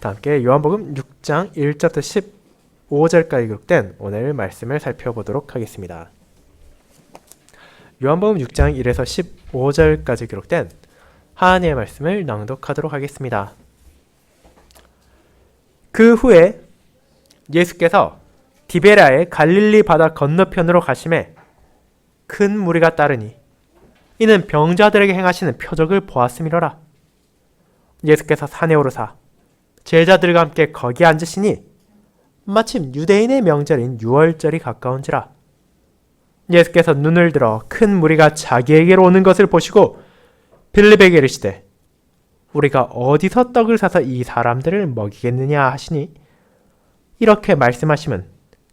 다 함께 요한복음 6장 1절부터 15절까지 기록된 오늘 말씀을 살펴보도록 하겠습니다. 요한복음 6장 1에서 15절까지 기록된 하나님의 말씀을 낭독하도록 하겠습니다. 그 후에 예수께서 디베랴의 갈릴리 바다 건너편으로 가심에 큰 무리가 따르니 이는 병자들에게 행하시는 표적을 보았음이로라. 예수께서 산에 오르사 제자들과 함께 거기 앉으시니 마침 유대인의 명절인 유월절이 가까운지라. 예수께서 눈을 들어 큰 무리가 자기에게로 오는 것을 보시고 빌립에게 이르시되 우리가 어디서 떡을 사서 이 사람들을 먹이겠느냐 하시니 이렇게 말씀하시면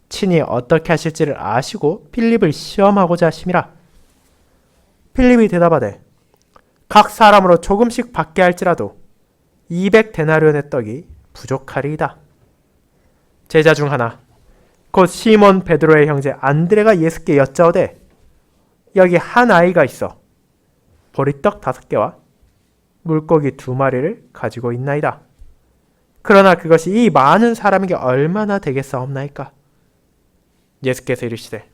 친히 어떻게 하실지를 아시고 빌립을 시험하고자 하심이라. 빌립이 대답하되 각 사람으로 조금씩 받게 할지라도 200데나리온의 떡이 부족하리이다. 제자 중 하나 곧 시몬 베드로의 형제 안드레가 예수께 여짜오되 여기 한 아이가 있어 보리떡 5개와 물고기 2마리를 가지고 있나이다. 그러나 그것이 이 많은 사람에게 얼마나 되겠사옵나이까? 예수께서 이르시되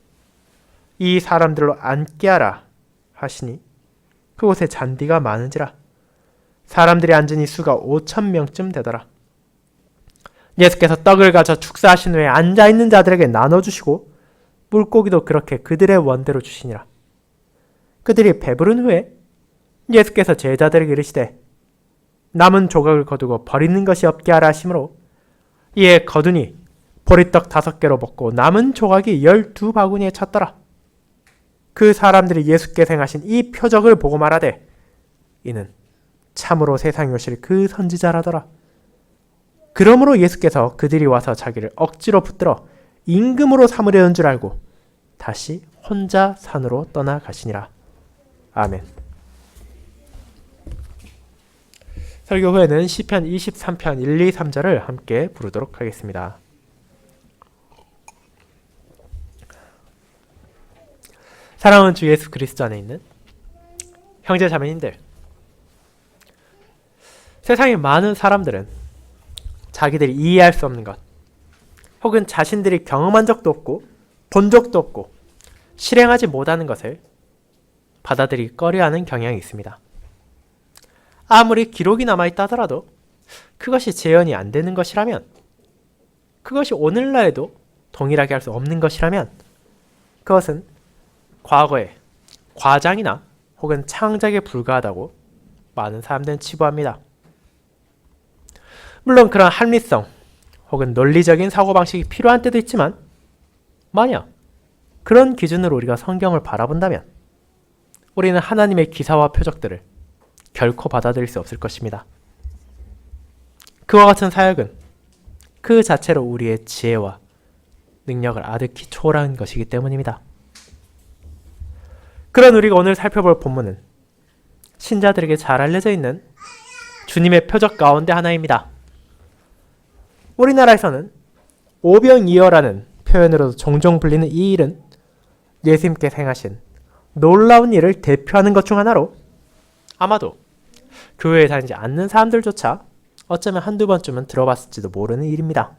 이 사람들로 앉게 하라 하시니 그곳에 잔디가 많은지라 사람들이 앉은 이 수가 5,000명쯤 되더라. 예수께서 떡을 가져 축사하신 후에 앉아있는 자들에게 나눠주시고 물고기도 그렇게 그들의 원대로 주시니라. 그들이 배부른 후에 예수께서 제자들에게 이르시되 남은 조각을 거두고 버리는 것이 없게 하라 하시므로 이에 거두니 보리떡 5개로 먹고 남은 조각이 12바구니에 찼더라. 그 사람들이 예수께서 행하신 이 표적을 보고 말하되 이는 참으로 세상에 오실 그 선지자라더라. 그러므로 예수께서 그들이 와서 자기를 억지로 붙들어 임금으로 삼으려는 줄 알고 다시 혼자 산으로 떠나가시니라. 아멘. 설교 후에는 시편 23편 1, 2, 3절을 함께 부르도록 하겠습니다. 사랑하는 주 예수 그리스도 안에 있는 형제 자매님들, 세상의 많은 사람들은 자기들이 이해할 수 없는 것 혹은 자신들이 경험한 적도 없고 본 적도 없고 실행하지 못하는 것을 받아들이기 꺼려하는 경향이 있습니다. 아무리 기록이 남아있다 하더라도 그것이 재현이 안 되는 것이라면, 그것이 오늘날에도 동일하게 할 수 없는 것이라면 그것은 과거의 과장이나 혹은 창작에 불과하다고 많은 사람들은 치부합니다. 물론 그런 합리성 혹은 논리적인 사고방식이 필요한 때도 있지만 만약 그런 기준으로 우리가 성경을 바라본다면 우리는 하나님의 기사와 표적들을 결코 받아들일 수 없을 것입니다. 그와 같은 사역은 그 자체로 우리의 지혜와 능력을 아득히 초월한 것이기 때문입니다. 그런 우리가 오늘 살펴볼 본문은 신자들에게 잘 알려져 있는 주님의 표적 가운데 하나입니다. 우리나라에서는 오병이어라는 표현으로도 종종 불리는 이 일은 예수님께서 행하신 놀라운 일을 대표하는 것 중 하나로 아마도 교회에 다니지 않는 사람들조차 어쩌면 한두 번쯤은 들어봤을지도 모르는 일입니다.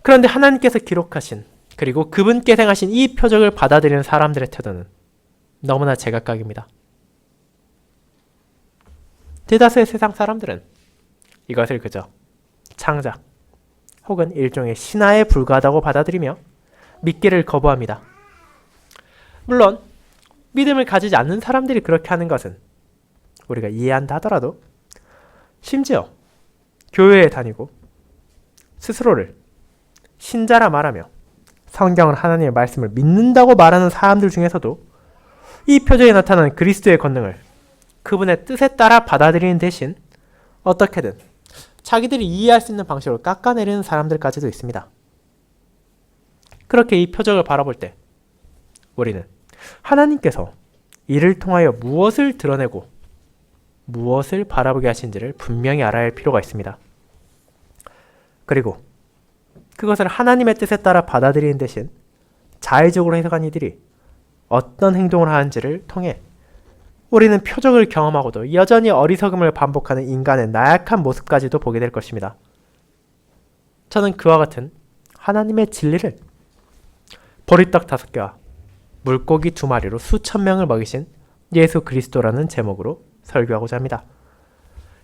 그런데 하나님께서 기록하신 그리고 그분께서 행하신 이 표적을 받아들이는 사람들의 태도는 너무나 제각각입니다. 대다수의 세상 사람들은 이것을 그저 창작 혹은 일종의 신화에 불과하다고 받아들이며 믿기를 거부합니다. 물론 믿음을 가지지 않는 사람들이 그렇게 하는 것은 우리가 이해한다 하더라도 심지어 교회에 다니고 스스로를 신자라 말하며 성경을 하나님의 말씀을 믿는다고 말하는 사람들 중에서도 이 표적에 나타나는 그리스도의 권능을 그분의 뜻에 따라 받아들이는 대신 어떻게든 자기들이 이해할 수 있는 방식으로 깎아내리는 사람들까지도 있습니다. 그렇게 이 표적을 바라볼 때 우리는 하나님께서 이를 통하여 무엇을 드러내고 무엇을 바라보게 하신지를 분명히 알아야 할 필요가 있습니다. 그리고 그것을 하나님의 뜻에 따라 받아들이는 대신 자의적으로 해석한 이들이 어떤 행동을 하는지를 통해 우리는 표적을 경험하고도 여전히 어리석음을 반복하는 인간의 나약한 모습까지도 보게 될 것입니다. 저는 그와 같은 하나님의 진리를 보리떡 5개와 물고기 2마리로 수천 명을 먹이신 예수 그리스도라는 제목으로 설교하고자 합니다.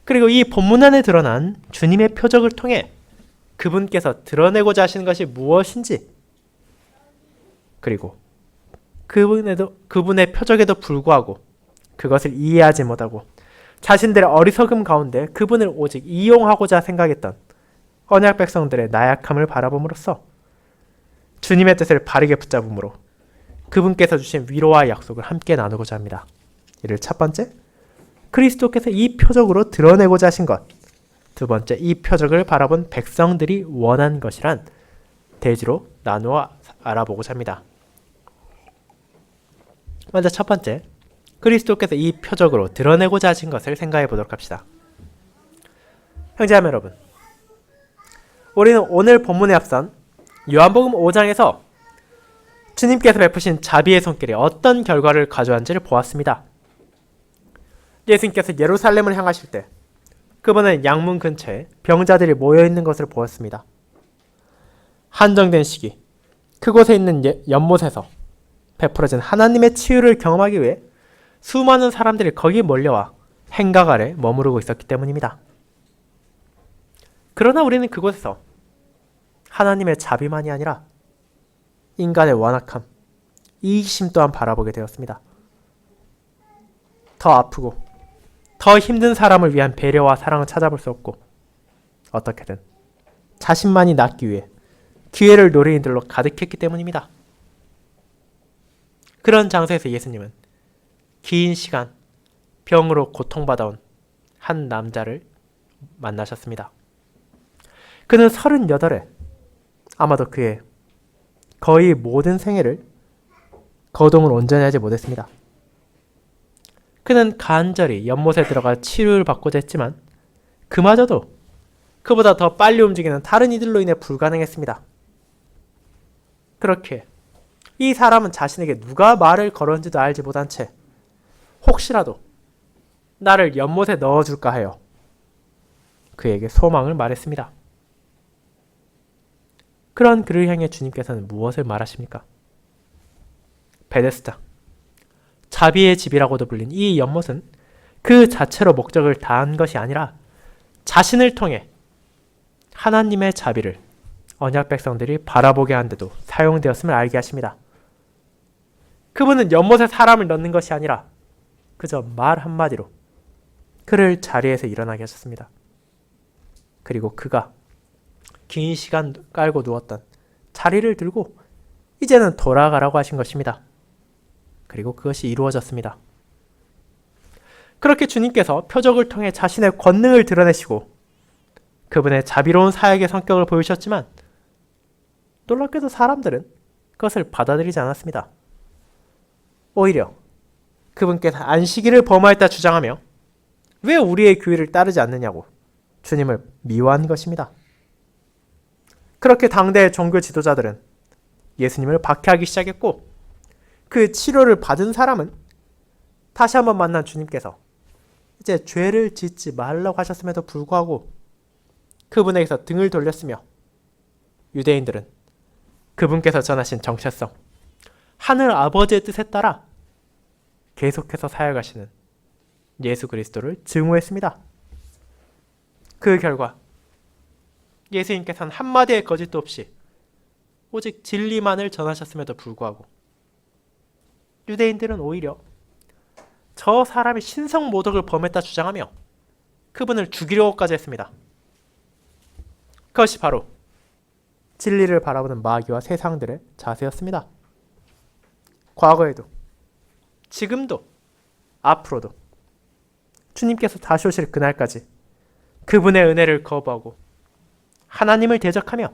그리고 이 본문 안에 드러난 주님의 표적을 통해 그분께서 드러내고자 하시는 것이 무엇인지, 그리고 그분의 표적에도 불구하고 그것을 이해하지 못하고 자신들의 어리석음 가운데 그분을 오직 이용하고자 생각했던 언약 백성들의 나약함을 바라봄으로써 주님의 뜻을 바르게 붙잡음으로 그분께서 주신 위로와 약속을 함께 나누고자 합니다. 이를 첫 번째, 그리스도께서 이 표적으로 드러내고자 하신 것. 두 번째, 이 표적을 바라본 백성들이 원한 것이란 대지로 나누어 알아보고자 합니다. 먼저 첫 번째, 그리스도께서 이 표적으로 드러내고자 하신 것을 생각해 보도록 합시다. 형제자매 여러분, 우리는 오늘 본문에 앞선 요한복음 5장에서 주님께서 베푸신 자비의 손길이 어떤 결과를 가져왔는지를 보았습니다. 예수님께서 예루살렘을 향하실 때 그분은 양문 근처에 병자들이 모여있는 것을 보았습니다. 한정된 시기, 그곳에 있는 연못에서 베풀어진 하나님의 치유를 경험하기 위해 수많은 사람들이 거기 몰려와 행각 아래 머무르고 있었기 때문입니다. 그러나 우리는 그곳에서 하나님의 자비만이 아니라 인간의 완악함, 이기심 또한 바라보게 되었습니다. 더 아프고 더 힘든 사람을 위한 배려와 사랑을 찾아볼 수 없고 어떻게든 자신만이 낫기 위해 기회를 노리는 이들로 가득했기 때문입니다. 그런 장소에서 예수님은 긴 시간 병으로 고통받아온 한 남자를 만나셨습니다. 그는 38에 아마도 그의 거의 모든 생애를 거동을 온전히 하지 못했습니다. 그는 간절히 연못에 들어가 치료를 받고자 했지만 그마저도 그보다 더 빨리 움직이는 다른 이들로 인해 불가능했습니다. 그렇게 이 사람은 자신에게 누가 말을 걸었는지도 알지 못한 채 혹시라도 나를 연못에 넣어줄까 하여 그에게 소망을 말했습니다. 그런 그를 향해 주님께서는 무엇을 말하십니까? 베데스다, 자비의 집이라고도 불린 이 연못은 그 자체로 목적을 다한 것이 아니라 자신을 통해 하나님의 자비를 언약 백성들이 바라보게 한 데도 사용되었음을 알게 하십니다. 그분은 연못에 사람을 넣는 것이 아니라 그저 말 한마디로 그를 자리에서 일어나게 하셨습니다. 그리고 그가 긴 시간 깔고 누웠던 자리를 들고 이제는 돌아가라고 하신 것입니다. 그리고 그것이 이루어졌습니다. 그렇게 주님께서 표적을 통해 자신의 권능을 드러내시고 그분의 자비로운 사역의 성격을 보이셨지만 놀랍게도 사람들은 그것을 받아들이지 않았습니다. 오히려 그분께서 안식일을 범하였다 주장하며 왜 우리의 규율을 따르지 않느냐고 주님을 미워한 것입니다. 그렇게 당대의 종교 지도자들은 예수님을 박해하기 시작했고 그 치료를 받은 사람은 다시 한번 만난 주님께서 이제 죄를 짓지 말라고 하셨음에도 불구하고 그분에게서 등을 돌렸으며 유대인들은 그분께서 전하신 정체성, 하늘 아버지의 뜻에 따라 계속해서 사역하시는 예수 그리스도를 증오했습니다. 그 결과 예수님께서는 한마디의 거짓도 없이 오직 진리만을 전하셨음에도 불구하고 유대인들은 오히려 저 사람이 신성모독을 범했다 주장하며 그분을 죽이려고까지 했습니다. 그것이 바로 진리를 바라보는 마귀와 세상들의 자세였습니다. 과거에도 지금도 앞으로도 주님께서 다시 오실 그날까지 그분의 은혜를 거부하고 하나님을 대적하며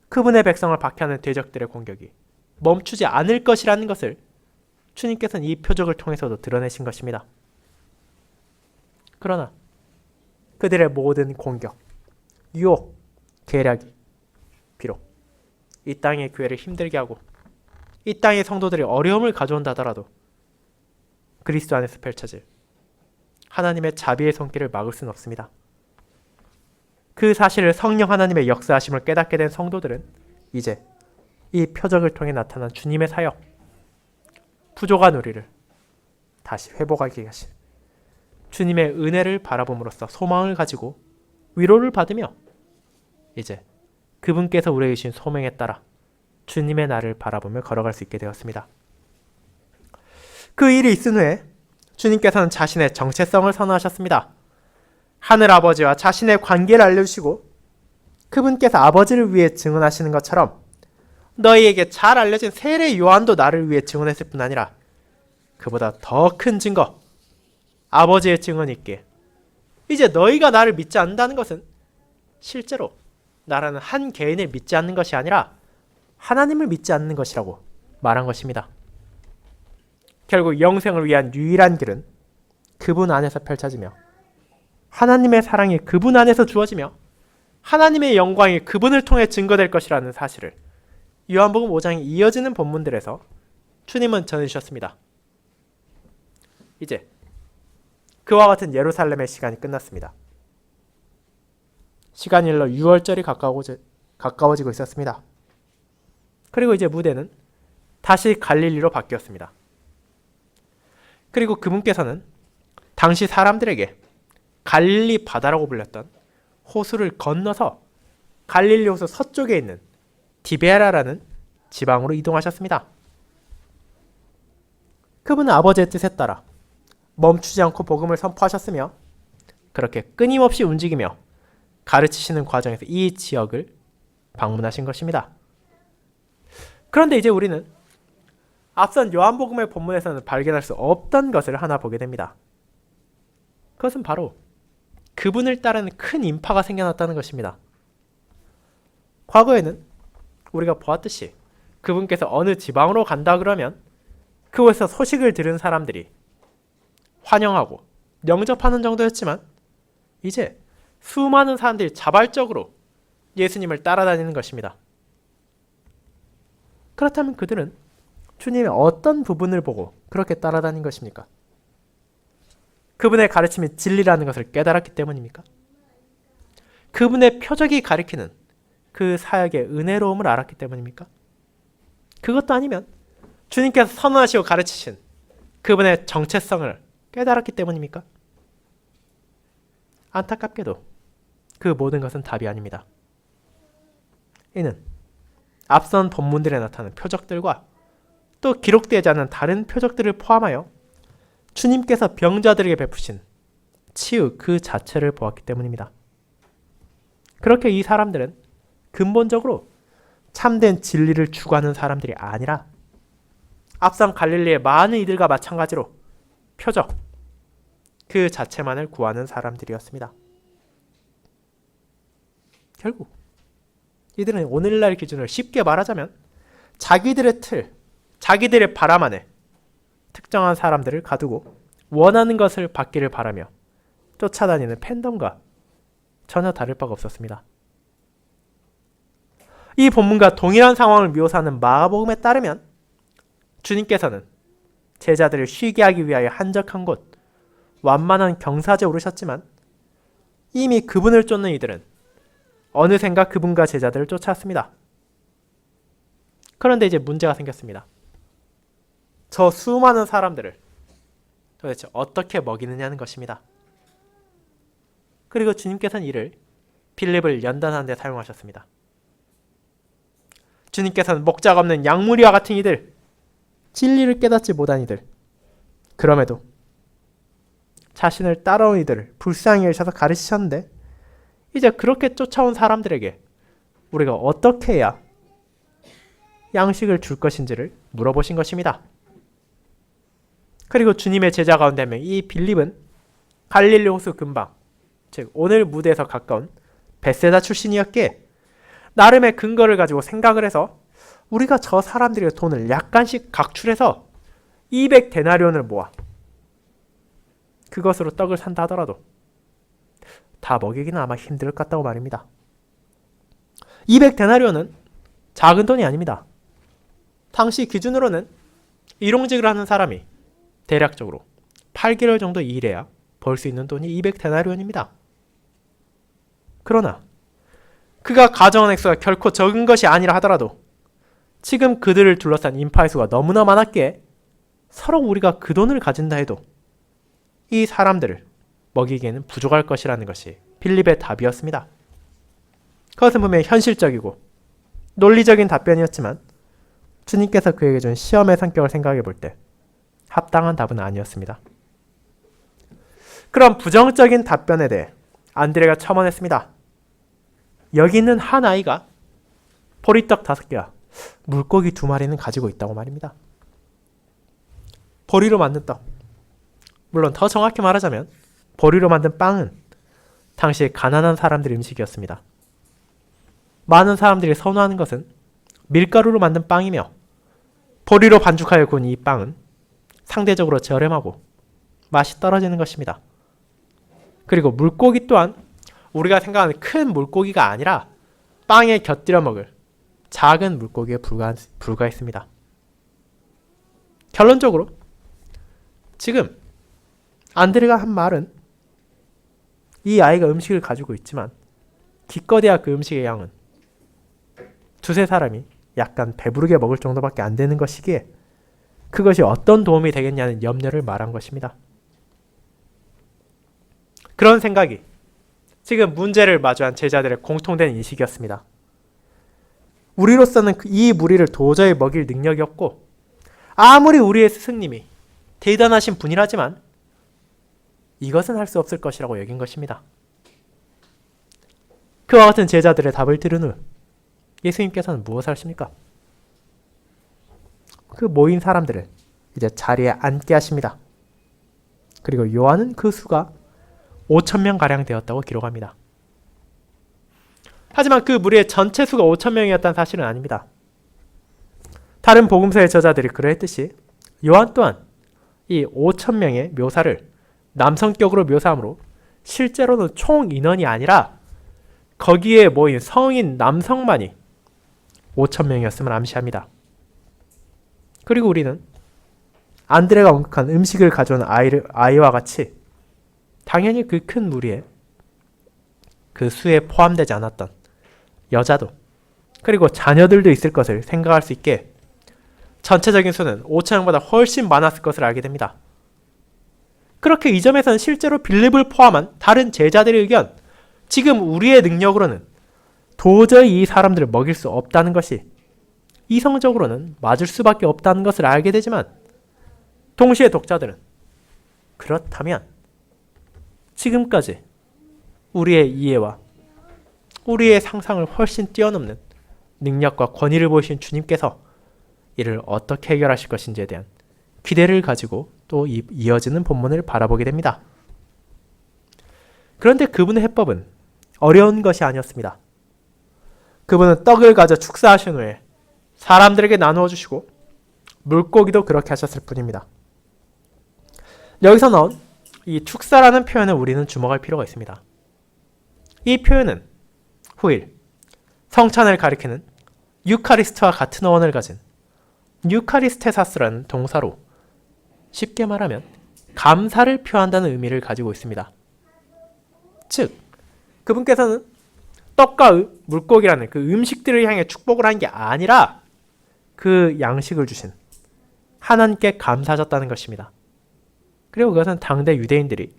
그분의 백성을 박해하는 대적들의 공격이 멈추지 않을 것이라는 것을 주님께서는 이 표적을 통해서도 드러내신 것입니다. 그러나 그들의 모든 공격, 유혹, 계략이 비록 이 땅의 교회를 힘들게 하고 이 땅의 성도들이 어려움을 가져온다 하더라도 그리스도 안에서 펼쳐질 하나님의 자비의 손길을 막을 수는 없습니다. 그 사실을 성령 하나님의 역사하심을 깨닫게 된 성도들은 이제 이 표적을 통해 나타난 주님의 사역, 부족한 우리를 다시 회복하게 하신 주님의 은혜를 바라봄으로써 소망을 가지고 위로를 받으며 이제 그분께서 우리에게 주신 소명에 따라 주님의 날을 바라보며 걸어갈 수 있게 되었습니다. 그 일이 있은 후에 주님께서는 자신의 정체성을 선언하셨습니다. 하늘아버지와 자신의 관계를 알려주시고 그분께서 아버지를 위해 증언하시는 것처럼 너희에게 잘 알려진 세례 요한도 나를 위해 증언했을 뿐 아니라 그보다 더 큰 증거, 아버지의 증언이 있기에 이제 너희가 나를 믿지 않는다는 것은 실제로 나라는 한 개인을 믿지 않는 것이 아니라 하나님을 믿지 않는 것이라고 말한 것입니다. 결국 영생을 위한 유일한 길은 그분 안에서 펼쳐지며 하나님의 사랑이 그분 안에서 주어지며 하나님의 영광이 그분을 통해 증거될 것이라는 사실을 요한복음 5장에 이어지는 본문들에서 주님은 전해주셨습니다. 이제 그와 같은 예루살렘의 시간이 끝났습니다. 시간이 흘러 6월절이 가까워지고 있었습니다. 그리고 이제 무대는 다시 갈릴리로 바뀌었습니다. 그리고 그분께서는 당시 사람들에게 갈릴리 바다라고 불렸던 호수를 건너서 갈릴리 호수 서쪽에 있는 디베라라는 지방으로 이동하셨습니다. 그분은 아버지의 뜻에 따라 멈추지 않고 복음을 선포하셨으며 그렇게 끊임없이 움직이며 가르치시는 과정에서 이 지역을 방문하신 것입니다. 그런데 이제 우리는 앞선 요한복음의 본문에서는 발견할 수 없던 것을 하나 보게 됩니다. 그것은 바로 그분을 따르는 큰 인파가 생겨났다는 것입니다. 과거에는 우리가 보았듯이 그분께서 어느 지방으로 간다 그러면 그곳에서 소식을 들은 사람들이 환영하고 영접하는 정도였지만 이제 수많은 사람들이 자발적으로 예수님을 따라다니는 것입니다. 그렇다면 그들은 주님의 어떤 부분을 보고 그렇게 따라다닌 것입니까? 그분의 가르침이 진리라는 것을 깨달았기 때문입니까? 그분의 표적이 가리키는 그 사역의 은혜로움을 알았기 때문입니까? 그것도 아니면 주님께서 선언하시고 가르치신 그분의 정체성을 깨달았기 때문입니까? 안타깝게도 그 모든 것은 답이 아닙니다. 이는 앞선 본문들에 나타나는 표적들과 또 기록되지 않은 다른 표적들을 포함하여 주님께서 병자들에게 베푸신 치유 그 자체를 보았기 때문입니다. 그렇게 이 사람들은 근본적으로 참된 진리를 추구하는 사람들이 아니라 앞선 갈릴리의 많은 이들과 마찬가지로 표적 그 자체만을 구하는 사람들이었습니다. 결국 이들은 오늘날 기준으로 쉽게 말하자면 자기들의 틀, 자기들의 바람 안에 특정한 사람들을 가두고 원하는 것을 받기를 바라며 쫓아다니는 팬덤과 전혀 다를 바가 없었습니다. 이 본문과 동일한 상황을 묘사하는 마가복음에 따르면 주님께서는 제자들을 쉬게 하기 위하여 한적한 곳, 완만한 경사지에 오르셨지만 이미 그분을 쫓는 이들은 어느샌가 그분과 제자들을 쫓아왔습니다. 그런데 이제 문제가 생겼습니다. 저 수많은 사람들을 도대체 어떻게 먹이느냐는 것입니다. 그리고 주님께서는 이를 빌립을 연단하는 데 사용하셨습니다. 주님께서는 목자가 없는 양무리와 같은 이들, 진리를 깨닫지 못한 이들, 그럼에도 자신을 따라온 이들을 불쌍히 여기셔서 가르치셨는데 이제 그렇게 쫓아온 사람들에게 우리가 어떻게 해야 양식을 줄 것인지를 물어보신 것입니다. 그리고 주님의 제자 가운데 한 명, 이 빌립은 갈릴리 호수 근방, 즉 오늘 무대에서 가까운 베세다 출신이었기에 나름의 근거를 가지고 생각을 해서 우리가 저 사람들의 돈을 약간씩 각출해서 200데나리온을 모아 그것으로 떡을 산다 하더라도 다 먹이기는 아마 힘들 것 같다고 말입니다. 200데나리온은 작은 돈이 아닙니다. 당시 기준으로는 일용직을 하는 사람이 대략적으로 8개월 정도 일해야 벌 수 있는 돈이 200데나리온입니다. 그러나 그가 가져온 액수가 결코 적은 것이 아니라 하더라도 지금 그들을 둘러싼 인파의 수가 너무나 많았기에 서로 우리가 그 돈을 가진다 해도 이 사람들을 먹이기에는 부족할 것이라는 것이 빌립의 답이었습니다. 그것은 분명히 현실적이고 논리적인 답변이었지만 주님께서 그에게 준 시험의 성격을 생각해 볼 때 합당한 답은 아니었습니다. 그런 부정적인 답변에 대해 안드레가 첨언했습니다. 여기 있는 한 아이가 보리떡 5개와 물고기 2마리는 가지고 있다고 말입니다. 보리로 만든 떡, 물론 더 정확히 말하자면 보리로 만든 빵은 당시 가난한 사람들의 음식이었습니다. 많은 사람들이 선호하는 것은 밀가루로 만든 빵이며 보리로 반죽하여 구운 이 빵은 상대적으로 저렴하고 맛이 떨어지는 것입니다. 그리고 물고기 또한 우리가 생각하는 큰 물고기가 아니라 빵에 곁들여 먹을 작은 물고기에 불과했습니다. 결론적으로 지금 안드레가 한 말은 이 아이가 음식을 가지고 있지만 기껏해야 그 음식의 양은 2-3사람이 약간 배부르게 먹을 정도밖에 안 되는 것이기에 그것이 어떤 도움이 되겠냐는 염려를 말한 것입니다. 그런 생각이 지금 문제를 마주한 제자들의 공통된 인식이었습니다. 우리로서는 이 무리를 도저히 먹일 능력이 없고 아무리 우리의 스승님이 대단하신 분이라지만 이것은 할 수 없을 것이라고 여긴 것입니다. 그와 같은 제자들의 답을 들은 후 예수님께서는 무엇을 하십니까? 그 모인 사람들을 이제 자리에 앉게 하십니다. 그리고 요한은 그 수가 5,000명가량 되었다고 기록합니다. 하지만 그 무리의 전체 수가 5,000명이었다는 사실은 아닙니다. 다른 복음서의 저자들이 그러했듯이 요한 또한 이 5,000명의 묘사를 남성격으로 묘사하므로 실제로는 총 인원이 아니라 거기에 모인 성인 남성만이 5,000명이었음을 암시합니다. 그리고 우리는 안드레가 언급한 음식을 가져온 아이와 같이 당연히 그 큰 무리에 그 수에 포함되지 않았던 여자도 그리고 자녀들도 있을 것을 생각할 수 있게 전체적인 수는 5,000명보다 훨씬 많았을 것을 알게 됩니다. 그렇게 이 점에서는 실제로 빌립을 포함한 다른 제자들의 의견, 지금 우리의 능력으로는 도저히 이 사람들을 먹일 수 없다는 것이 이성적으로는 맞을 수밖에 없다는 것을 알게 되지만 동시에 독자들은 그렇다면 지금까지 우리의 이해와 우리의 상상을 훨씬 뛰어넘는 능력과 권위를 보이신 주님께서 이를 어떻게 해결하실 것인지에 대한 기대를 가지고 또 이어지는 본문을 바라보게 됩니다. 그런데 그분의 해법은 어려운 것이 아니었습니다. 그분은 떡을 가져 축사하신 후에 사람들에게 나누어 주시고 물고기도 그렇게 하셨을 뿐입니다. 여기서 나온 이 축사라는 표현을 우리는 주목할 필요가 있습니다. 이 표현은 후일, 성찬을 가리키는 유카리스트와 같은 어원을 가진 유카리스테사스라는 동사로 쉽게 말하면 감사를 표한다는 의미를 가지고 있습니다. 즉, 그분께서는 떡과 물고기라는 그 음식들을 향해 축복을 한 게 아니라 그 양식을 주신 하나님께 감사하셨다는 것입니다. 그리고 그것은 당대 유대인들이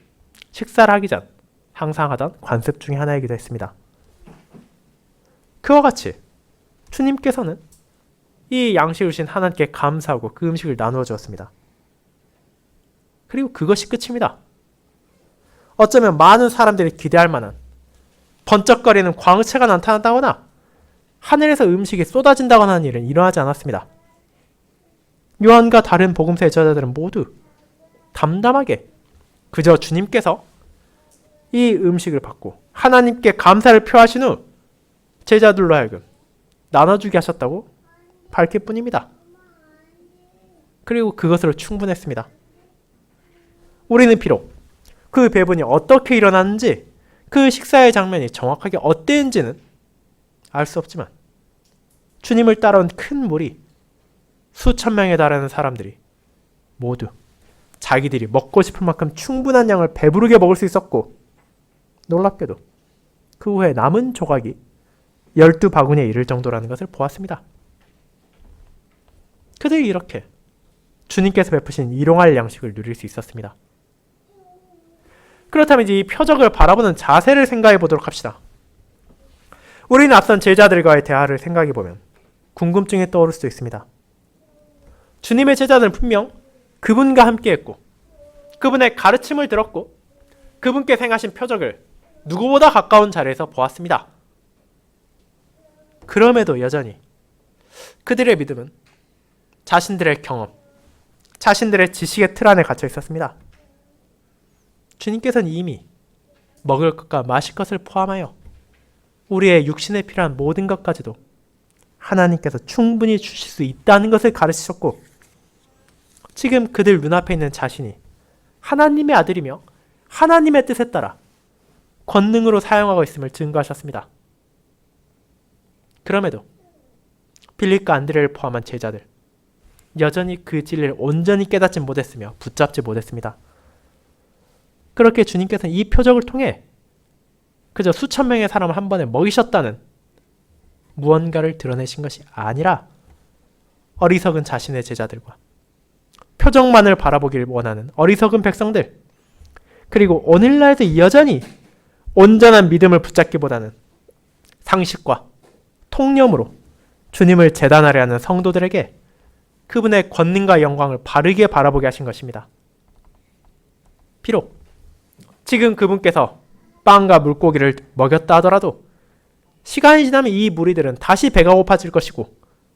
식사를 하기 전 항상 하던 관습 중에 하나이기도 했습니다. 그와 같이 주님께서는 이 양식을 주신 하나님께 감사하고 그 음식을 나누어 주었습니다. 그리고 그것이 끝입니다. 어쩌면 많은 사람들이 기대할 만한 번쩍거리는 광채가 나타난다거나 하늘에서 음식이 쏟아진다거나 하는 일은 일어나지 않았습니다. 요한과 다른 복음서의 저자들은 모두 담담하게 그저 주님께서 이 음식을 받고 하나님께 감사를 표하신 후 제자들로 하여금 나눠주게 하셨다고 밝힐 뿐입니다. 그리고 그것으로 충분했습니다. 우리는 비록 그 배분이 어떻게 일어났는지 그 식사의 장면이 정확하게 어땠는지는 알 수 없지만 주님을 따라온 큰 무리 수천 명에 달하는 사람들이 모두 자기들이 먹고 싶을 만큼 충분한 양을 배부르게 먹을 수 있었고, 놀랍게도 그 후에 남은 조각이 12바구니에 이를 정도라는 것을 보았습니다. 그들이 이렇게 주님께서 베푸신 일용할 양식을 누릴 수 있었습니다. 그렇다면 이제 이 표적을 바라보는 자세를 생각해 보도록 합시다. 우리는 앞선 제자들과의 대화를 생각해 보면 궁금증이 떠오를 수도 있습니다. 주님의 제자들은 분명 그분과 함께 했고, 그분의 가르침을 들었고, 그분께 행하신 표적을 누구보다 가까운 자리에서 보았습니다. 그럼에도 여전히 그들의 믿음은 자신들의 경험, 자신들의 지식의 틀 안에 갇혀 있었습니다. 주님께서는 이미 먹을 것과 마실 것을 포함하여 우리의 육신에 필요한 모든 것까지도 하나님께서 충분히 주실 수 있다는 것을 가르치셨고, 지금 그들 눈앞에 있는 자신이 하나님의 아들이며 하나님의 뜻에 따라 권능으로 사용하고 있음을 증거하셨습니다. 그럼에도 빌립과 안드레를 포함한 제자들, 여전히 그 진리를 온전히 깨닫지 못했으며 붙잡지 못했습니다. 그렇게 주님께서는 이 표적을 통해 그저 수천 명의 사람을 한 번에 먹이셨다는 무언가를 드러내신 것이 아니라, 어리석은 자신의 제자들과 표적만을 바라보길 원하는 어리석은 백성들, 그리고 오늘날에도 여전히 온전한 믿음을 붙잡기보다는 상식과 통념으로 주님을 재단하려 하는 성도들에게 그분의 권능과 영광을 바르게 바라보게 하신 것입니다. 비록 지금 그분께서 빵과 물고기를 먹였다 하더라도 시간이 지나면 이 무리들은 다시 배가 고파질 것이고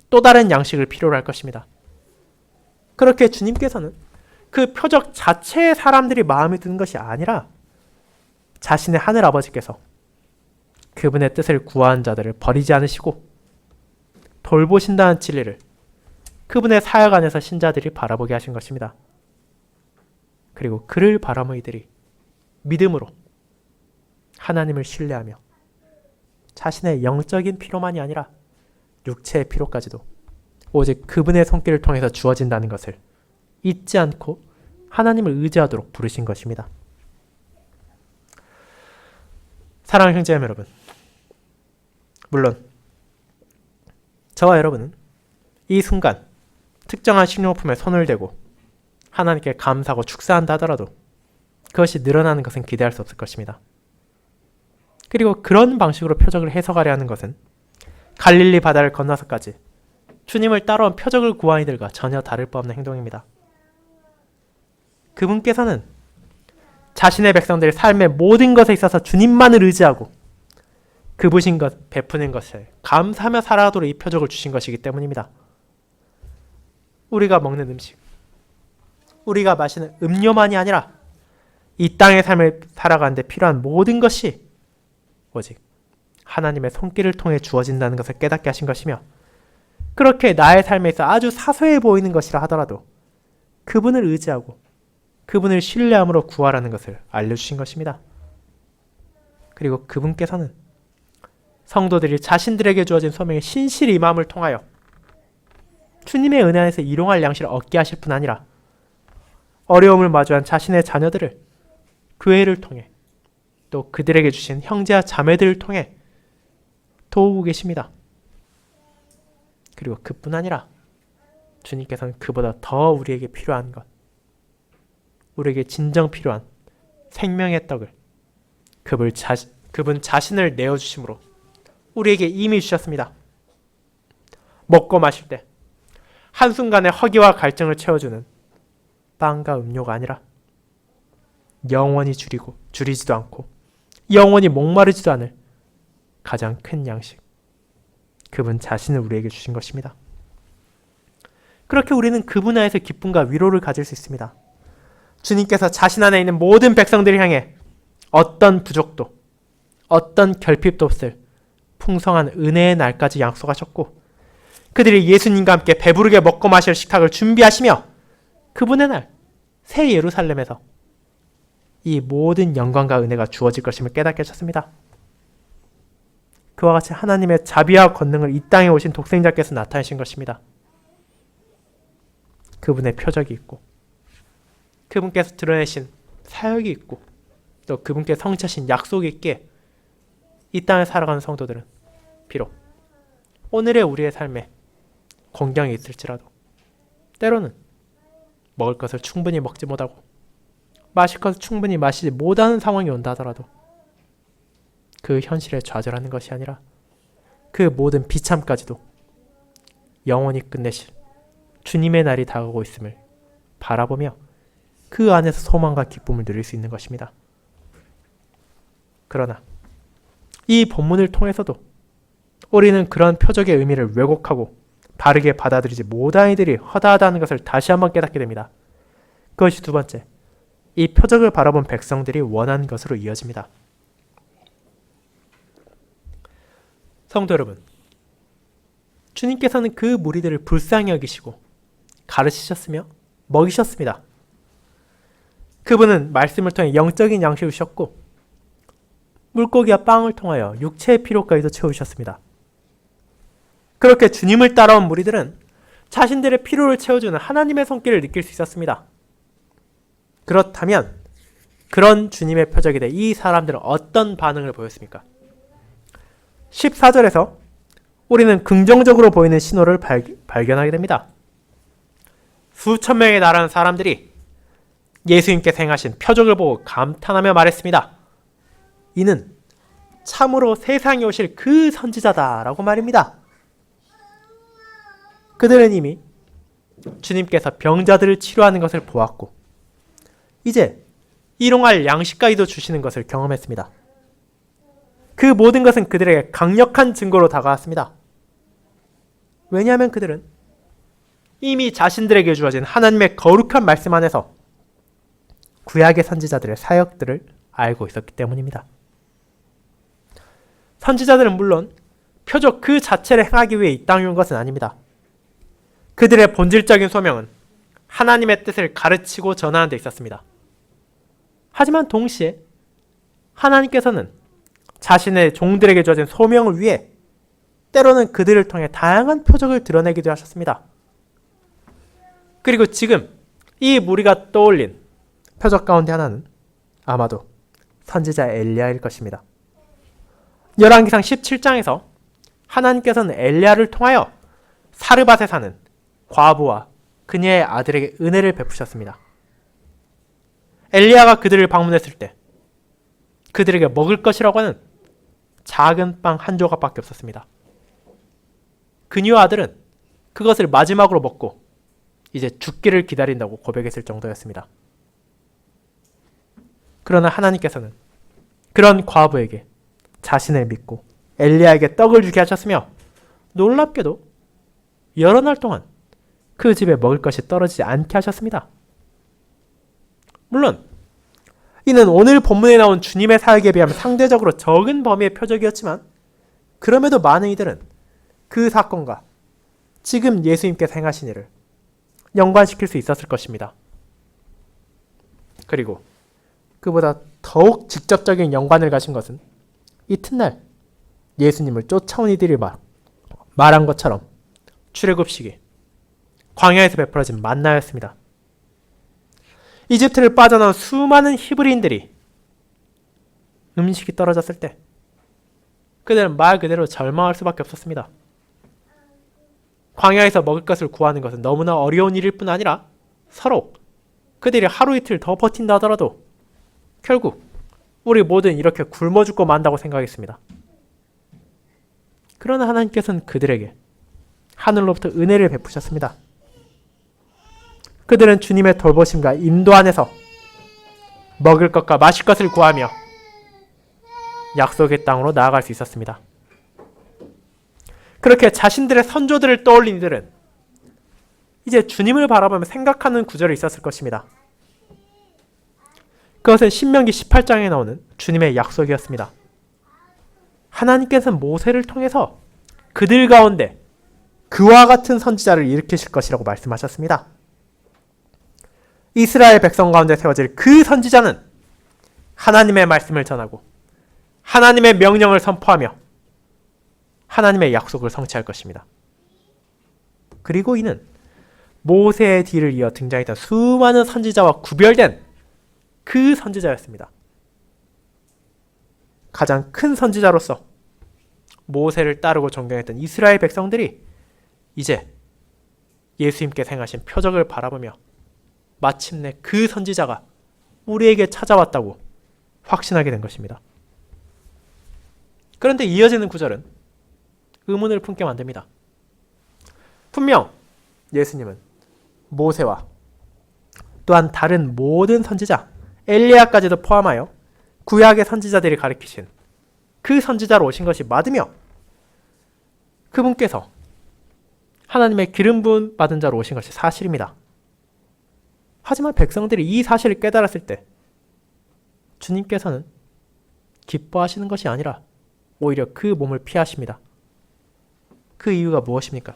또 다른 양식을 필요로 할 것입니다. 그렇게 주님께서는 그 표적 자체의 사람들이 마음에 드는 것이 아니라 자신의 하늘 아버지께서 그분의 뜻을 구하는 자들을 버리지 않으시고 돌보신다는 진리를 그분의 사역 안에서 신자들이 바라보게 하신 것입니다. 그리고 그를 바라보는 이들이 믿음으로 하나님을 신뢰하며 자신의 영적인 필요만이 아니라 육체의 필요까지도 오직 그분의 손길을 통해서 주어진다는 것을 잊지 않고 하나님을 의지하도록 부르신 것입니다. 사랑하는 형제자매 여러분, 물론 저와 여러분은 이 순간 특정한 식료품에 손을 대고 하나님께 감사하고 축사한다 하더라도 그것이 늘어나는 것은 기대할 수 없을 것입니다. 그리고 그런 방식으로 표적을 해석하려 하는 것은 갈릴리 바다를 건너서까지 주님을 따라온 표적을 구한 이들과 전혀 다를 바 없는 행동입니다. 그분께서는 자신의 백성들의 삶의 모든 것에 있어서 주님만을 의지하고 그분신 것, 베푸는 것을 감사하며 살아가도록 이 표적을 주신 것이기 때문입니다. 우리가 먹는 음식, 우리가 마시는 음료만이 아니라 이 땅의 삶을 살아가는데 필요한 모든 것이 오직 하나님의 손길을 통해 주어진다는 것을 깨닫게 하신 것이며, 그렇게 나의 삶에 있어 아주 사소해 보이는 것이라 하더라도 그분을 의지하고 그분을 신뢰함으로 구하라는 것을 알려주신 것입니다. 그리고 그분께서는 성도들이 자신들에게 주어진 소명에 신실히 임함을 통하여 주님의 은혜 안에서 일용할 양식을 얻게 하실 뿐 아니라 어려움을 마주한 자신의 자녀들을 교회를 통해 또 그들에게 주신 형제와 자매들을 통해 도우고 계십니다. 그리고 그뿐 아니라 주님께서는 그보다 더 우리에게 필요한 것, 우리에게 진정 필요한 생명의 떡을 그분 자신을 내어주심으로 우리에게 이미 주셨습니다. 먹고 마실 때 한순간의 허기와 갈증을 채워주는 빵과 음료가 아니라 영원히 줄이지도 않고 영원히 목마르지도 않을 가장 큰 양식, 그분 자신을 우리에게 주신 것입니다. 그렇게 우리는 그분 안에서 기쁨과 위로를 가질 수 있습니다. 주님께서 자신 안에 있는 모든 백성들을 향해 어떤 부족도 어떤 결핍도 없을 풍성한 은혜의 날까지 약속하셨고, 그들이 예수님과 함께 배부르게 먹고 마실 식탁을 준비하시며 그분의 날 새 예루살렘에서 이 모든 영광과 은혜가 주어질 것임을 깨닫게 하셨습니다. 그와 같이 하나님의 자비와 권능을 이 땅에 오신 독생자께서 나타내신 것입니다. 그분의 표적이 있고 그분께서 드러내신 사역이 있고 또 그분께서 성취하신 약속이 있기에 이 땅을 살아가는 성도들은 비록 오늘의 우리의 삶에 공경이 있을지라도 때로는 먹을 것을 충분히 먹지 못하고 마실 것을 충분히 마시지 못하는 상황이 온다 하더라도 그 현실에 좌절하는 것이 아니라 그 모든 비참까지도 영원히 끝내실 주님의 날이 다가오고 있음을 바라보며 그 안에서 소망과 기쁨을 누릴 수 있는 것입니다. 그러나 이 본문을 통해서도 우리는 그런 표적의 의미를 왜곡하고 바르게 받아들이지 못한 이들이 허다하다는 것을 다시 한번 깨닫게 됩니다. 그것이 두 번째, 이 표적을 바라본 백성들이 원하는 것으로 이어집니다. 성도 여러분, 주님께서는 그 무리들을 불쌍히 여기시고 가르치셨으며 먹이셨습니다. 그분은 말씀을 통해 영적인 양식을 주셨고 물고기와 빵을 통하여 육체의 필요까지도 채우셨습니다. 그렇게 주님을 따라온 무리들은 자신들의 필요를 채워주는 하나님의 손길을 느낄 수 있었습니다. 그렇다면 그런 주님의 표적에 이 사람들은 어떤 반응을 보였습니까? 14절에서 우리는 긍정적으로 보이는 신호를 발견하게 됩니다. 수천 명에 달하는 사람들이 예수님께서 행하신 표적을 보고 감탄하며 말했습니다. 이는 참으로 세상에 오실 그 선지자다라고 말입니다. 그들은 이미 주님께서 병자들을 치료하는 것을 보았고 이제 일용할 양식까지도 주시는 것을 경험했습니다. 그 모든 것은 그들에게 강력한 증거로 다가왔습니다. 왜냐하면 그들은 이미 자신들에게 주어진 하나님의 거룩한 말씀 안에서 구약의 선지자들의 사역들을 알고 있었기 때문입니다. 선지자들은 물론 표적 그 자체를 행하기 위해 이 땅에 온 것은 아닙니다. 그들의 본질적인 소명은 하나님의 뜻을 가르치고 전하는 데 있었습니다. 하지만 동시에 하나님께서는 자신의 종들에게 주어진 소명을 위해 때로는 그들을 통해 다양한 표적을 드러내기도 하셨습니다. 그리고 지금 이 무리가 떠올린 표적 가운데 하나는 아마도 선지자 엘리야일 것입니다. 열왕기상 17장에서 하나님께서는 엘리야를 통하여 사르밧에 사는 과부와 그녀의 아들에게 은혜를 베푸셨습니다. 엘리야가 그들을 방문했을 때 그들에게 먹을 것이라고 하는 작은 빵 한 조각밖에 없었습니다. 그녀와 아들은 그것을 마지막으로 먹고 이제 죽기를 기다린다고 고백했을 정도였습니다. 그러나 하나님께서는 그런 과부에게 자신을 믿고 엘리야에게 떡을 주게 하셨으며 놀랍게도 여러 날 동안 그 집에 먹을 것이 떨어지지 않게 하셨습니다. 물론 이는 오늘 본문에 나온 주님의 사역에 비하면 상대적으로 적은 범위의 표적이었지만 그럼에도 많은 이들은 그 사건과 지금 예수님께서 행하신 일을 연관시킬 수 있었을 것입니다. 그리고 그보다 더욱 직접적인 연관을 가진 것은 이튿날 예수님을 쫓아온 이들이 말한 것처럼 출애굽식이 광야에서 베풀어진 만나였습니다. 이집트를 빠져나온 수많은 히브리인들이 음식이 떨어졌을 때 그들은 말 그대로 절망할 수밖에 없었습니다. 광야에서 먹을 것을 구하는 것은 너무나 어려운 일일 뿐 아니라 서로 그들이 하루 이틀 더 버틴다 하더라도 결국 우리 모두는 이렇게 굶어 죽고 만다고 생각했습니다. 그러나 하나님께서는 그들에게 하늘로부터 은혜를 베푸셨습니다. 그들은 주님의 돌보심과 인도 안에서 먹을 것과 마실 것을 구하며 약속의 땅으로 나아갈 수 있었습니다. 그렇게 자신들의 선조들을 떠올린 이들은 이제 주님을 바라보며 생각하는 구절이 있었을 것입니다. 그것은 신명기 18장에 나오는 주님의 약속이었습니다. 하나님께서는 모세를 통해서 그들 가운데 그와 같은 선지자를 일으키실 것이라고 말씀하셨습니다. 이스라엘 백성 가운데 세워질 그 선지자는 하나님의 말씀을 전하고 하나님의 명령을 선포하며 하나님의 약속을 성취할 것입니다. 그리고 이는 모세의 뒤를 이어 등장했던 수많은 선지자와 구별된 그 선지자였습니다. 가장 큰 선지자로서 모세를 따르고 존경했던 이스라엘 백성들이 이제 예수님께서 행하신 표적을 바라보며 마침내 그 선지자가 우리에게 찾아왔다고 확신하게 된 것입니다. 그런데 이어지는 구절은 의문을 품게 만듭니다. 분명 예수님은 모세와 또한 다른 모든 선지자, 엘리야까지도 포함하여 구약의 선지자들이 가리키신 그 선지자로 오신 것이 맞으며 그분께서 하나님의 기름 부음 받은 자로 오신 것이 사실입니다. 하지만 백성들이 이 사실을 깨달았을 때 주님께서는 기뻐하시는 것이 아니라 오히려 그 몸을 피하십니다. 그 이유가 무엇입니까?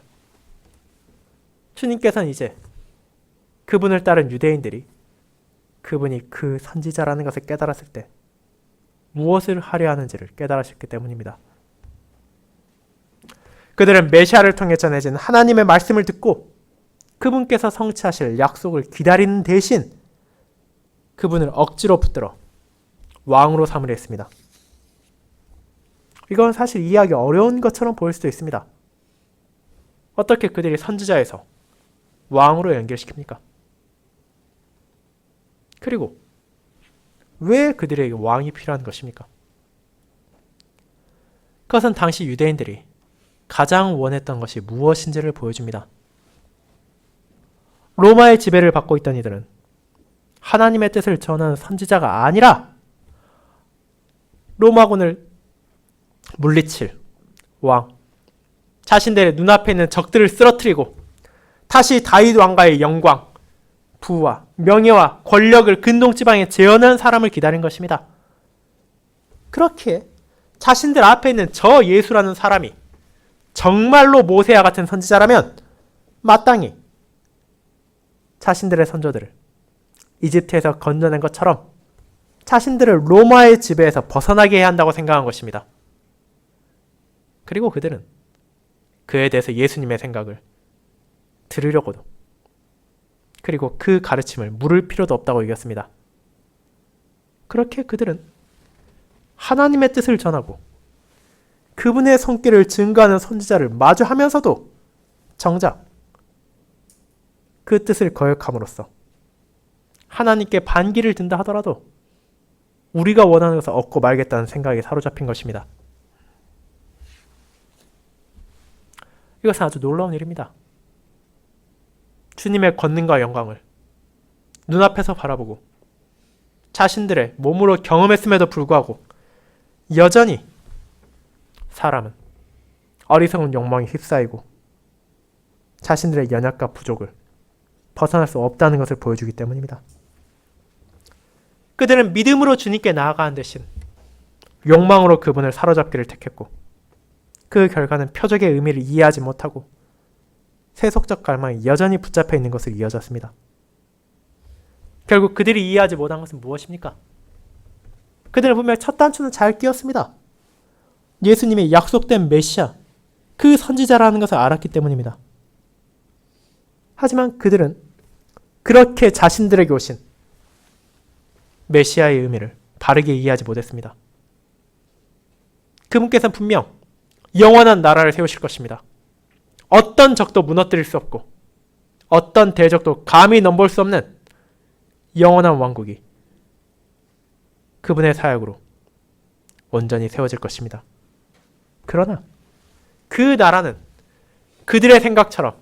주님께서는 이제 그분을 따른 유대인들이 그분이 그 선지자라는 것을 깨달았을 때 무엇을 하려 하는지를 깨달으셨기 때문입니다. 그들은 메시아를 통해 전해진 하나님의 말씀을 듣고 그분께서 성취하실 약속을 기다리는 대신 그분을 억지로 붙들어 왕으로 삼으려 했습니다. 이건 사실 이해하기 어려운 것처럼 보일 수도 있습니다. 어떻게 그들이 선지자에서 왕으로 연결시킵니까? 그리고 왜 그들에게 왕이 필요한 것입니까? 그것은 당시 유대인들이 가장 원했던 것이 무엇인지를 보여줍니다. 로마의 지배를 받고 있던 이들은 하나님의 뜻을 전하는 선지자가 아니라 로마군을 물리칠 왕, 자신들의 눈앞에 있는 적들을 쓰러뜨리고 다시 다윗 왕가의 영광, 부와 명예와 권력을 근동지방에 재현한 사람을 기다린 것입니다. 그렇게 자신들 앞에 있는 저 예수라는 사람이 정말로 모세와 같은 선지자라면 마땅히 자신들의 선조들을 이집트에서 건져낸 것처럼 자신들을 로마의 지배에서 벗어나게 해야 한다고 생각한 것입니다. 그리고 그들은 그에 대해서 예수님의 생각을 들으려고도 그리고 그 가르침을 물을 필요도 없다고 여겼습니다. 그렇게 그들은 하나님의 뜻을 전하고 그분의 손길을 증거하는 선지자를 마주하면서도 정작 그 뜻을 거역함으로써 하나님께 반기를 든다 하더라도 우리가 원하는 것을 얻고 말겠다는 생각에 사로잡힌 것입니다. 이것은 아주 놀라운 일입니다. 주님의 권능과 영광을 눈앞에서 바라보고 자신들의 몸으로 경험했음에도 불구하고 여전히 사람은 어리석은 욕망에 휩싸이고 자신들의 연약과 부족을 벗어날 수 없다는 것을 보여주기 때문입니다. 그들은 믿음으로 주님께 나아가는 대신 욕망으로 그분을 사로잡기를 택했고 그 결과는 표적의 의미를 이해하지 못하고 세속적 갈망이 여전히 붙잡혀 있는 것으로 이어졌습니다. 결국 그들이 이해하지 못한 것은 무엇입니까? 그들은 분명 첫 단추는 잘 끼었습니다. 예수님의 약속된 메시아, 그 선지자라는 것을 알았기 때문입니다. 하지만 그들은 그렇게 자신들에게 오신 메시아의 의미를 바르게 이해하지 못했습니다. 그분께서는 분명 영원한 나라를 세우실 것입니다. 어떤 적도 무너뜨릴 수 없고 어떤 대적도 감히 넘볼 수 없는 영원한 왕국이 그분의 사역으로 온전히 세워질 것입니다. 그러나 그 나라는 그들의 생각처럼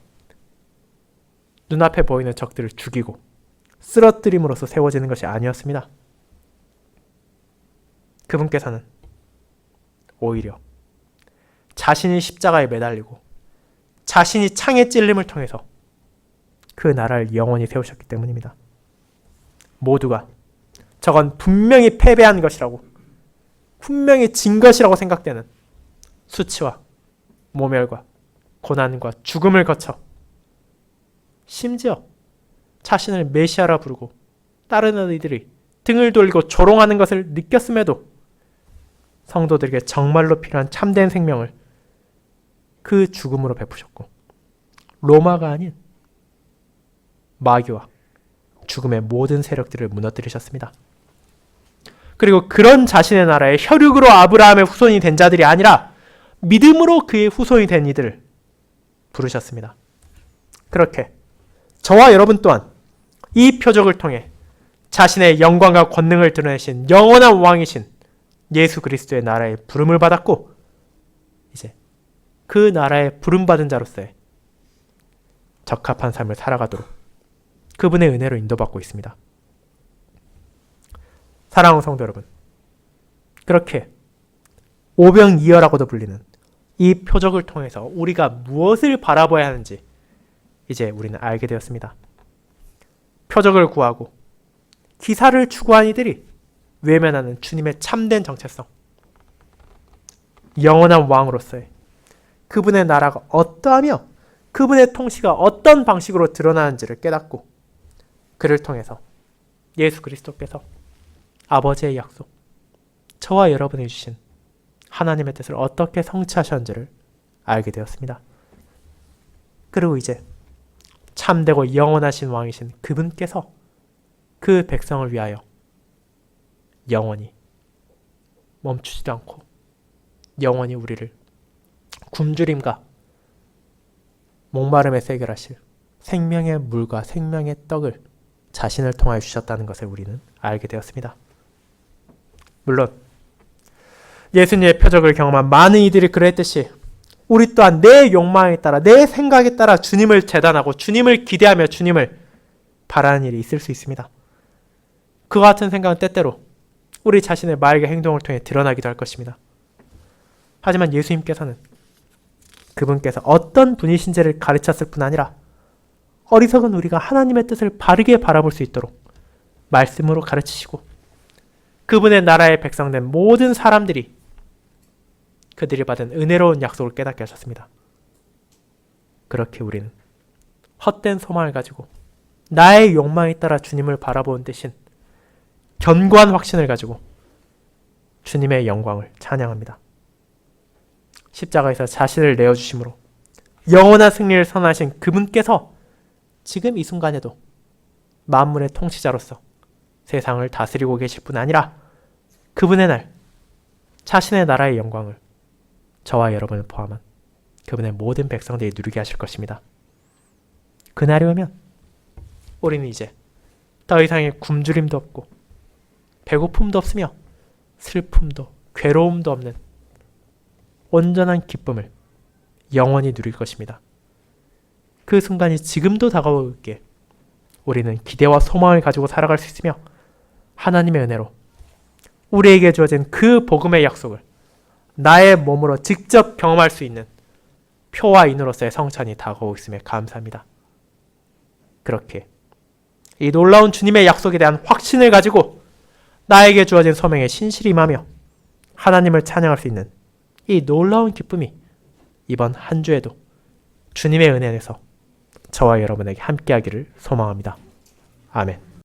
눈앞에 보이는 적들을 죽이고 쓰러뜨림으로써 세워지는 것이 아니었습니다. 그분께서는 오히려 자신이 십자가에 매달리고 자신이 창에 찔림을 통해서 그 나라를 영원히 세우셨기 때문입니다. 모두가 저건 분명히 패배한 것이라고, 분명히 진 것이라고 생각되는 수치와 모멸과 고난과 죽음을 거쳐 심지어 자신을 메시아라 부르고 다른 이들이 등을 돌리고 조롱하는 것을 느꼈음에도 성도들에게 정말로 필요한 참된 생명을 그 죽음으로 베푸셨고 로마가 아닌 마귀와 죽음의 모든 세력들을 무너뜨리셨습니다. 그리고 그런 자신의 나라의 혈육으로 아브라함의 후손이 된 자들이 아니라 믿음으로 그의 후손이 된 이들을 부르셨습니다. 그렇게 저와 여러분 또한 이 표적을 통해 자신의 영광과 권능을 드러내신 영원한 왕이신 예수 그리스도의 나라에 부름을 받았고 이제 그 나라에 부름받은 자로서의 적합한 삶을 살아가도록 그분의 은혜로 인도받고 있습니다. 사랑하는 성도 여러분, 그렇게 오병이어라고도 불리는 이 표적을 통해서 우리가 무엇을 바라봐야 하는지 이제 우리는 알게 되었습니다. 표적을 구하고 기사를 추구한 이들이 외면하는 주님의 참된 정체성, 영원한 왕으로서의 그분의 나라가 어떠하며 그분의 통치가 어떤 방식으로 드러나는지를 깨닫고 그를 통해서 예수 그리스도께서 아버지의 약속, 저와 여러분이 주신 하나님의 뜻을 어떻게 성취하셨는지를 알게 되었습니다. 그리고 이제 참되고 영원하신 왕이신 그분께서 그 백성을 위하여 영원히 멈추지도 않고 영원히 우리를 굶주림과 목마름에 해결하실 생명의 물과 생명의 떡을 자신을 통하여 주셨다는 것을 우리는 알게 되었습니다. 물론 예수님의 표적을 경험한 많은 이들이 그랬듯이 우리 또한 내 욕망에 따라 내 생각에 따라 주님을 재단하고 주님을 기대하며 주님을 바라는 일이 있을 수 있습니다. 그와 같은 생각은 때때로 우리 자신의 말과 행동을 통해 드러나기도 할 것입니다. 하지만 예수님께서는 그분께서 어떤 분이신지를 가르쳤을 뿐 아니라 어리석은 우리가 하나님의 뜻을 바르게 바라볼 수 있도록 말씀으로 가르치시고 그분의 나라의 백성된 모든 사람들이 그들이 받은 은혜로운 약속을 깨닫게 하셨습니다. 그렇게 우리는 헛된 소망을 가지고 나의 욕망에 따라 주님을 바라보는 대신 견고한 확신을 가지고 주님의 영광을 찬양합니다. 십자가에서 자신을 내어주심으로 영원한 승리를 선하신 그분께서 지금 이 순간에도 만물의 통치자로서 세상을 다스리고 계실 뿐 아니라 그분의 날, 자신의 나라의 영광을 저와 여러분을 포함한 그분의 모든 백성들이 누리게 하실 것입니다. 그날이 오면 우리는 이제 더 이상의 굶주림도 없고 배고픔도 없으며 슬픔도 괴로움도 없는 온전한 기쁨을 영원히 누릴 것입니다. 그 순간이 지금도 다가오고 있기에 우리는 기대와 소망을 가지고 살아갈 수 있으며 하나님의 은혜로 우리에게 주어진 그 복음의 약속을 나의 몸으로 직접 경험할 수 있는 표와 인으로서의 성찬이 다가오고 있음에 감사합니다. 그렇게 이 놀라운 주님의 약속에 대한 확신을 가지고 나에게 주어진 소명에 신실히 임하며 하나님을 찬양할 수 있는 이 놀라운 기쁨이 이번 한 주에도 주님의 은혜 안에서 저와 여러분에게 함께하기를 소망합니다. 아멘.